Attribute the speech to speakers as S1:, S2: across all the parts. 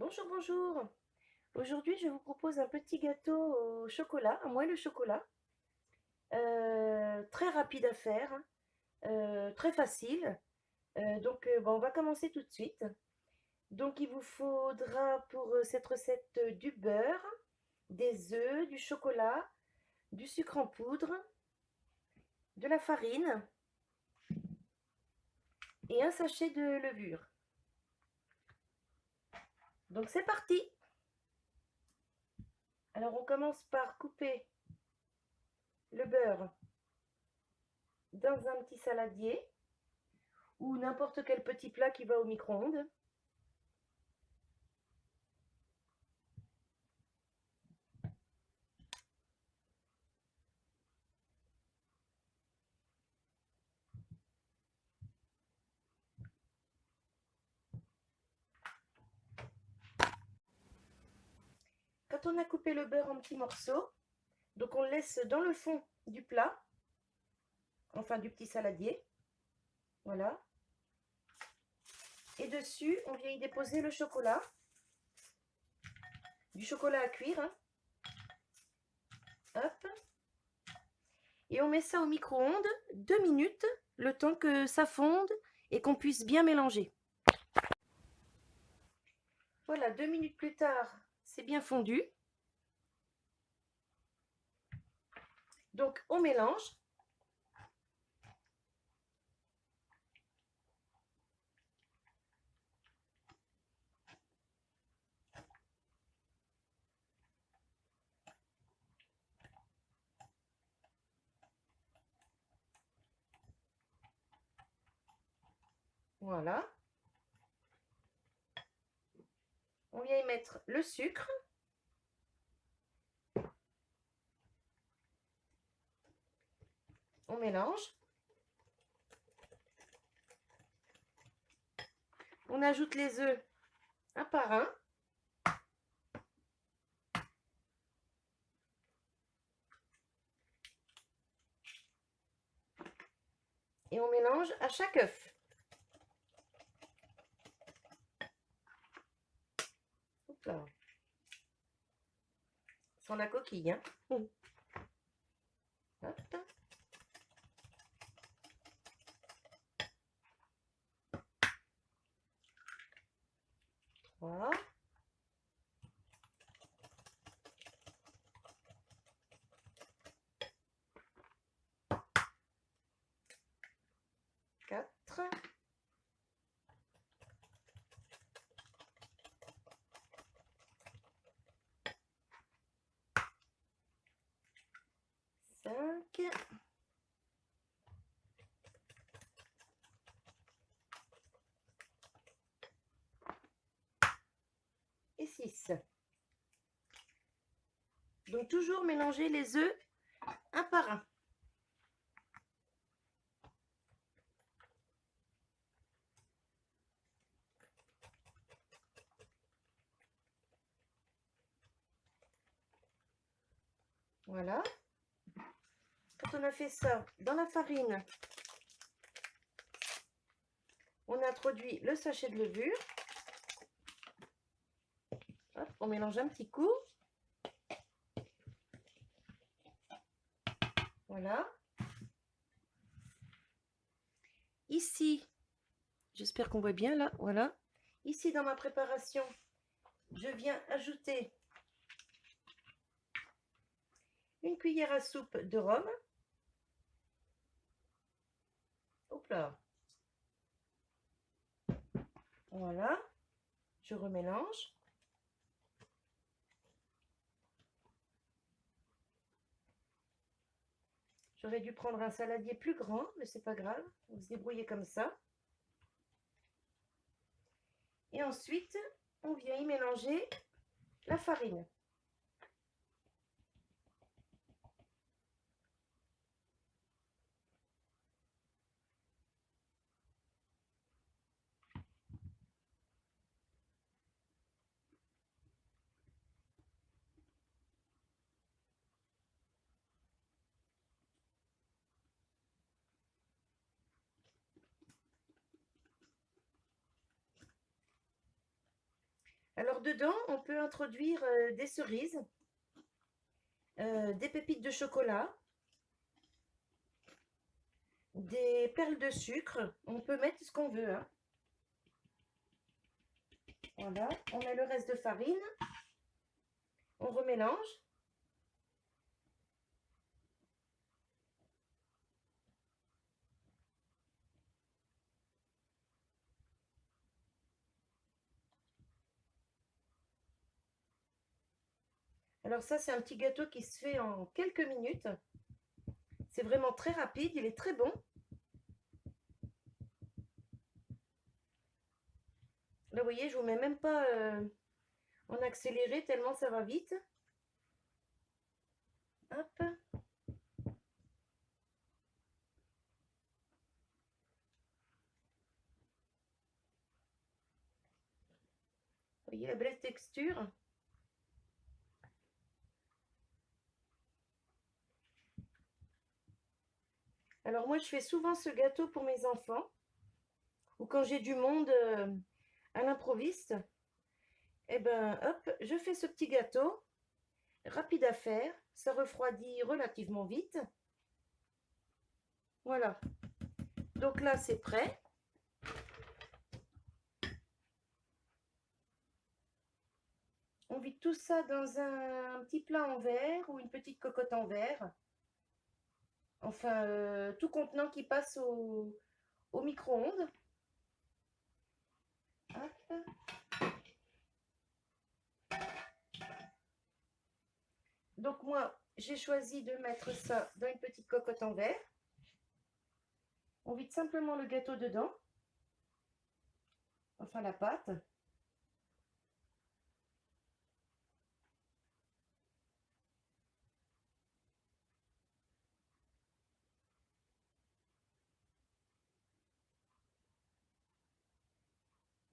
S1: Bonjour, bonjour. Aujourd'hui, je vous propose un petit gâteau au chocolat, à moelle au chocolat. Très rapide à faire, hein, très facile. Bon, on va commencer tout de suite. Donc, il vous faudra pour cette recette du beurre, des œufs, du chocolat, du sucre en poudre, de la farine et un sachet de levure. Donc, c'est parti. Alors, on commence par couper le beurre dans un petit saladier ou n'importe quel petit plat qui va au micro-ondes. Quand on a coupé le beurre en petits morceaux, donc on le laisse dans le fond du plat, enfin du petit saladier, voilà. Et dessus, on vient y déposer le chocolat, du chocolat à cuire, hein. Hop. Et on met ça au micro-ondes 2 minutes, le temps que ça fonde et qu'on puisse bien mélanger. Voilà, 2 minutes plus tard, c'est bien fondu. Donc on mélange. Voilà. On vient y mettre le sucre. On mélange. On ajoute les œufs un par un. Et on mélange à chaque œuf. Hop là. Sans la coquille, hein. Hop. 3, 4, 5 et 6. Donc toujours mélanger les œufs un par un. Voilà. Quand on a fait ça dans la farine, on introduit le sachet de levure. Hop, on mélange un petit coup. Voilà. Ici, j'espère qu'on voit bien là, voilà. Ici dans ma préparation, je viens ajouter une cuillère à soupe de rhum. Hop là. Voilà. Je remélange. J'aurais dû prendre un saladier plus grand, mais c'est pas grave. Vous se débrouillez comme ça. Et ensuite, on vient y mélanger la farine. Alors dedans, on peut introduire des cerises, des pépites de chocolat, des perles de sucre. On peut mettre ce qu'on veut, hein. Voilà, on met le reste de farine, on remélange. Alors ça, c'est un petit gâteau qui se fait en quelques minutes. C'est vraiment très rapide, il est très bon. Là, vous voyez, je vous mets même pas en accéléré tellement ça va vite. Hop. Vous voyez la belle texture. Alors moi, je fais souvent ce gâteau pour mes enfants ou quand j'ai du monde à l'improviste. Et ben hop, je fais ce petit gâteau, rapide à faire, ça refroidit relativement vite. Voilà. Donc là, c'est prêt. On vide tout ça dans un petit plat en verre ou une petite cocotte en verre. Enfin, tout contenant qui passe au micro-ondes. Donc moi, j'ai choisi de mettre ça dans une petite cocotte en verre. On vide simplement le gâteau dedans. Enfin, la pâte.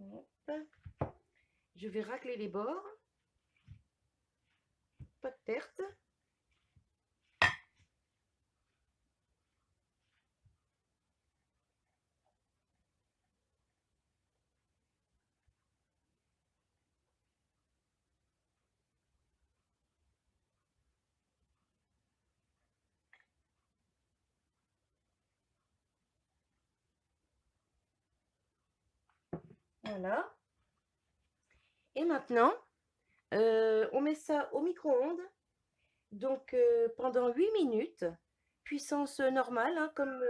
S1: Hop. Je vais racler les bords. Pas de perte. Voilà. Et maintenant, on met ça au micro-ondes. Donc pendant 8 minutes, puissance normale, hein, comme...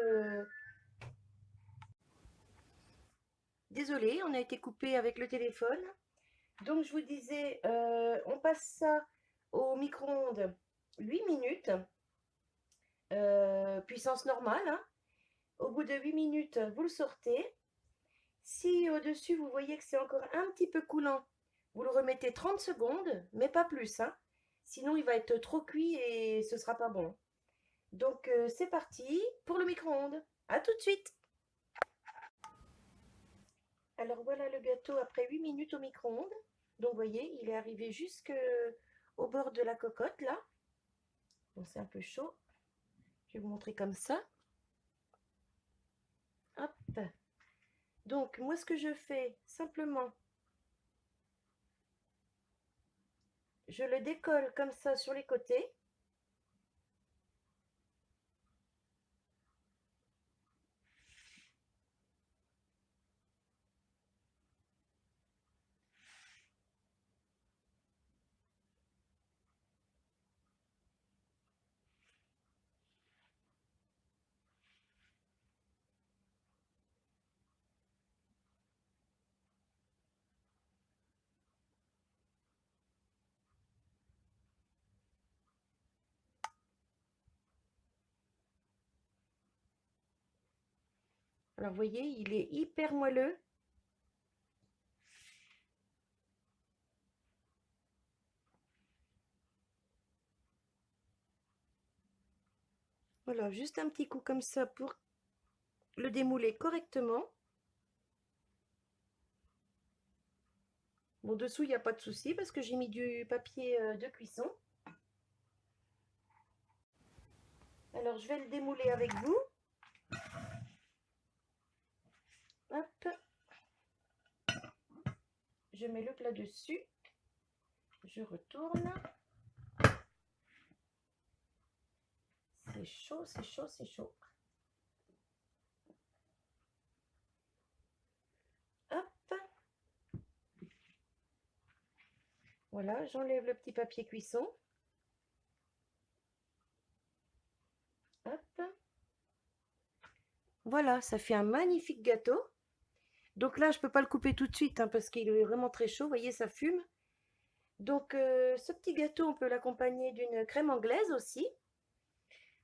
S1: Désolée, on a été coupé avec le téléphone. Donc je vous disais, on passe ça au micro-ondes 8 minutes, puissance normale, hein. Au bout de 8 minutes, vous le sortez. Si au-dessus, vous voyez que c'est encore un petit peu coulant, vous le remettez 30 secondes, mais pas plus, hein. Sinon, il va être trop cuit et ce sera pas bon. Donc, c'est parti pour le micro-ondes. À tout de suite. Alors, voilà le gâteau après 8 minutes au micro-ondes. Donc, vous voyez, il est arrivé jusqu'au bord de la cocotte, là. Bon, c'est un peu chaud. Je vais vous montrer comme ça. Hop. Donc, moi, ce que je fais, simplement, je le décolle comme ça sur les côtés. Alors, vous voyez, il est hyper moelleux. Voilà, juste un petit coup comme ça pour le démouler correctement. Bon, dessous, il n'y a pas de souci parce que j'ai mis du papier de cuisson. Alors, je vais le démouler avec vous. Hop. Je mets le plat dessus. Je retourne. C'est chaud, c'est chaud, c'est chaud. Hop. Voilà, j'enlève le petit papier cuisson. Hop. Voilà, ça fait un magnifique gâteau. Donc là, je ne peux pas le couper tout de suite hein, parce qu'il est vraiment très chaud. Vous voyez, ça fume. Donc ce petit gâteau, on peut l'accompagner d'une crème anglaise aussi.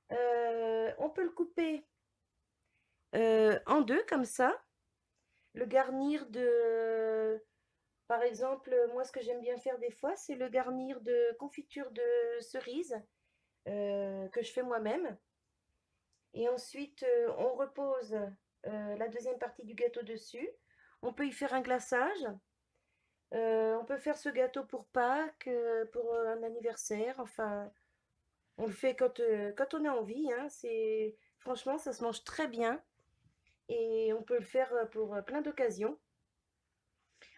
S1: On peut le couper en deux comme ça. Le garnir de... Par exemple, moi ce que j'aime bien faire des fois, c'est le garnir de confiture de cerise que je fais moi-même. Et ensuite, on repose la deuxième partie du gâteau dessus. On peut y faire un glaçage. On peut faire ce gâteau pour Pâques, pour un anniversaire. Enfin, on le fait quand on a envie. Hein. Franchement, ça se mange très bien. Et on peut le faire pour plein d'occasions.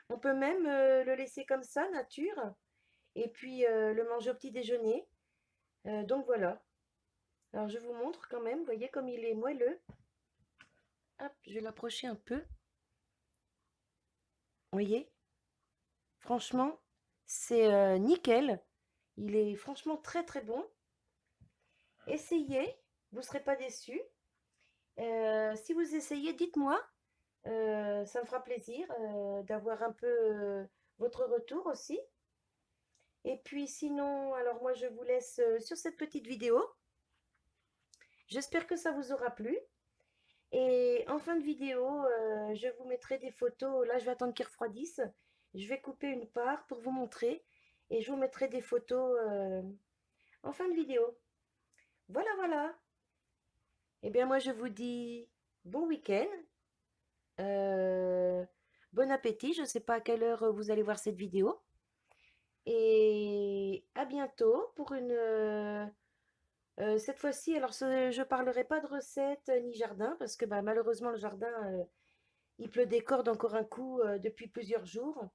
S1: On peut même le laisser comme ça, nature. Et puis le manger au petit déjeuner. Donc voilà. Alors je vous montre quand même. Vous voyez comme il est moelleux. Hop, je vais l'approcher un peu. Vous voyez? Franchement, c'est nickel. Il est franchement très très bon. Essayez, vous ne serez pas déçus. Si vous essayez, dites-moi. Ça me fera plaisir d'avoir un peu votre retour aussi. Et puis sinon, alors moi je vous laisse sur cette petite vidéo. J'espère que ça vous aura plu. Et en fin de vidéo, je vous mettrai des photos. Là, je vais attendre qu'ils refroidissent. Je vais couper une part pour vous montrer. Et je vous mettrai des photos en fin de vidéo. Voilà, voilà. Eh bien, moi, je vous dis bon week-end. Bon appétit. Je ne sais pas à quelle heure vous allez voir cette vidéo. Et à bientôt pour une... cette fois-ci, alors je ne parlerai pas de recettes ni jardin parce que bah, malheureusement le jardin, il pleut des cordes encore un coup depuis plusieurs jours.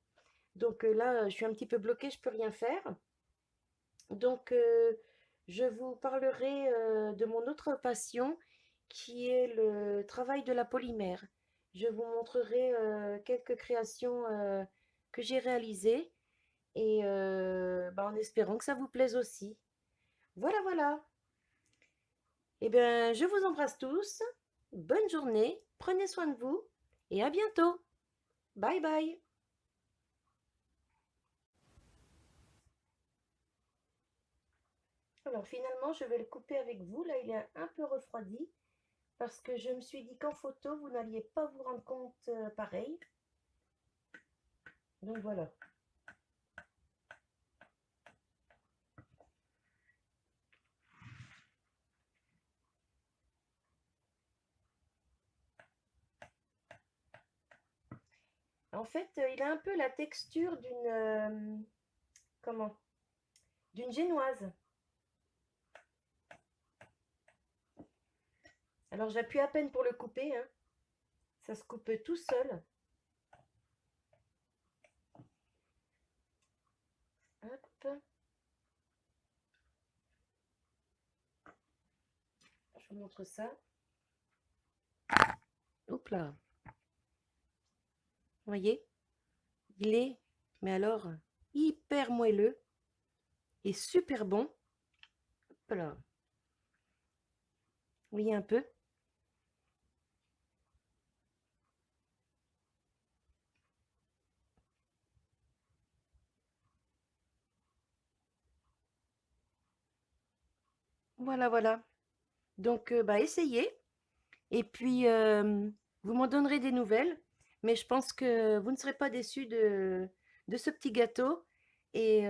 S1: Donc là, je suis un petit peu bloquée, je ne peux rien faire. Donc je vous parlerai de mon autre passion qui est le travail de la polymère. Je vous montrerai quelques créations que j'ai réalisées et bah, en espérant que ça vous plaise aussi. Voilà, voilà. Eh bien, je vous embrasse tous. Bonne journée, prenez soin de vous et à bientôt. Bye bye. Alors finalement, je vais le couper avec vous. Là, il est un peu refroidi parce que je me suis dit qu'en photo, vous n'alliez pas vous rendre compte pareil. Donc voilà. En fait, il a un peu la texture d'une comment? D'une génoise. Alors j'appuie à peine pour le couper, hein. Ça se coupe tout seul. Hop. Je vous montre ça. Hop là. Vous voyez? Il est, mais alors, hyper moelleux et super bon. Hop là. Vous voyez un peu? Voilà, voilà. Donc, bah, essayez. Et puis, vous m'en donnerez des nouvelles. Mais je pense que vous ne serez pas déçus de ce petit gâteau. Et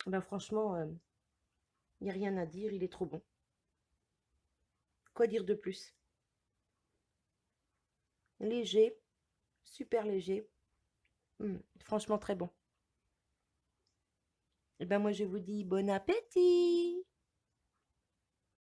S1: bah, franchement, il n'y a rien à dire. Il est trop bon. Quoi dire de plus? Léger, super léger. Franchement, très bon. Et ben moi, je vous dis bon appétit!